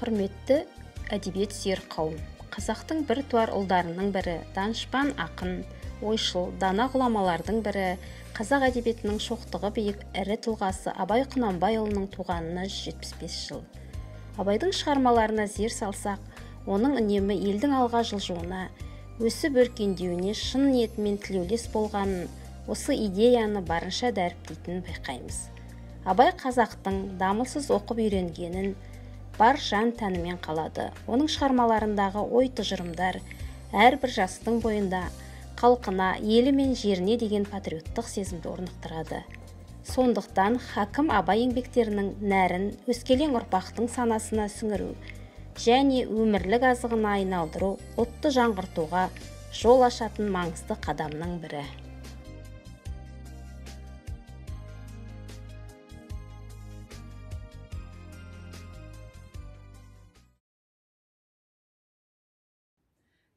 Құрметті әдебиет сүйер қауым, қазақтың бір туар ұлдарының бірі, данышпан ақын, ойшыл, дана ғұламалардың бірі, қазақ әдебиетінің шоқтығы биік ірі тұлғасы Абай Құнанбайұлының туғанына 175 жыл. Абайдың шығармаларына зер салсақ, оның үнемі елдің алға жылжуына, өсіп өркендеуіне шын ниетімен тілеулес болғанын, осы идеяны барынша дәріптейтінін байқаймыз. Абай қазақтың дамылсыз оқып үйренгенін бар жан тәнімен қалады. Оның шығармаларындағы ой тұжырымдар әрбір жастың бойында халқына, елі мен жеріне деген патриоттық сезімді орнықтырады. Сондықтан хакім Абай еңбектерінің нәрін өскелең ұрпақтың санасына сіңіру және өмірлік азығына айналдыру ұлтты жаңғыртуға жол ашатын маңызды қадамның бірі.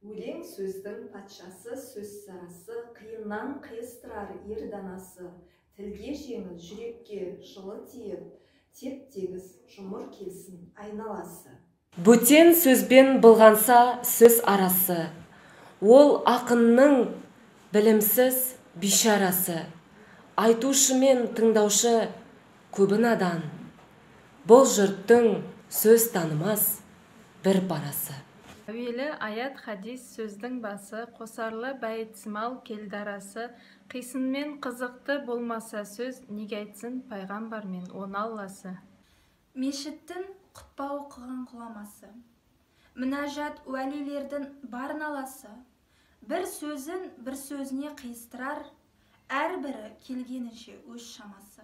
Өлең сөздің патшасы, сөз сарасы, қиыннан қиыстырар ер данасы, тілге жеңіл, жүрекке жылы тиіп, теп-тегіс жұмыр келсін айналасы. Бөтен сөзбен былғанса сөз арасы, ол ақынның білімсіз бишарасы, айтушы мен тыңдаушы көбі надан, бұл жұрттың сөз танымас бір парасы. Әуелі аят хадис сөздің басы, қосарлы бәйітсімал келді арасы, қисынмен қызықты болмаса сөз, неге айтсын пайғамбар мен он алласы. Мешіттің құтпа оқыған құламасы, мінәжат уәлилердің бар наласы, бір сөзін бір сөзіне қиыстырар, әрбірі келгенінше өз шамасы.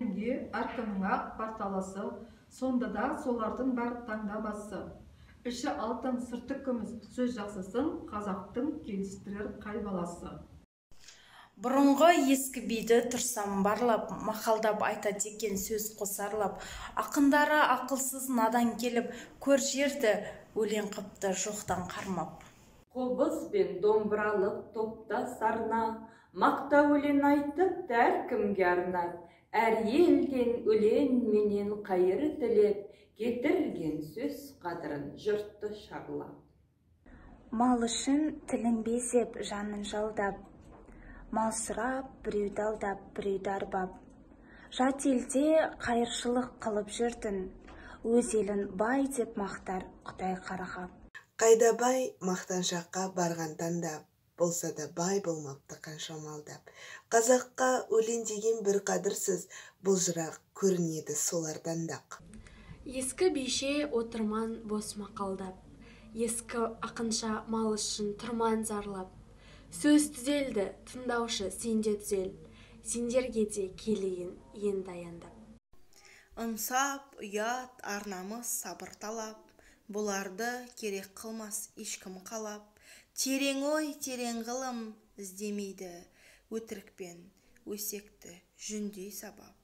Әркімнің ақ бар таласы, сонда да солардың бар таңдамасы. Іші алтын, сырты күміс, сөз жақсысын қазақтың келістірер қай баласы. Бұрынғы ескі биді тұрсам барлап, мақалдап айтады екен сөз қосарлап. Ақындары ақылсыз надан келіп, көр жерді өлең қыпты жоқтан қармап. Қобыз бен домбыралық топта сарна, мақта өлең айтып әркімге арнап, әр елден өлең менен қайыр тілеп, кетірген сөз қадірін жұртты шарлап. Мал үшін тілін безеп, жанын жалдап, мал сұрап, біреуді алдап, біреуді арбап. Жат елде қайыршылық қылып жүрдің, өз елін бай деп мақтар Құдай қарғап. Қайда бай мақтаншаққа барған таңдап, болса да бай болмапты қанша малдап. Қазаққа өлең деген бір қадірсіз, бұл жырақ көрінеді солардан дақ. Ескі бейше отырман бос мақалдап, ескі ақынша мал үшін тұрман зарлап. Сөз түзелді, тыңдаушы сенде түзел, сендерге де келейін енді аяндап. Ынсап, ұят, арнамыз, сабыр талап, бұларды керек қылмас ешкім қалап. Терең ой, терең ғылым іздемейді, өтірікпен өсекті жүндей сабап.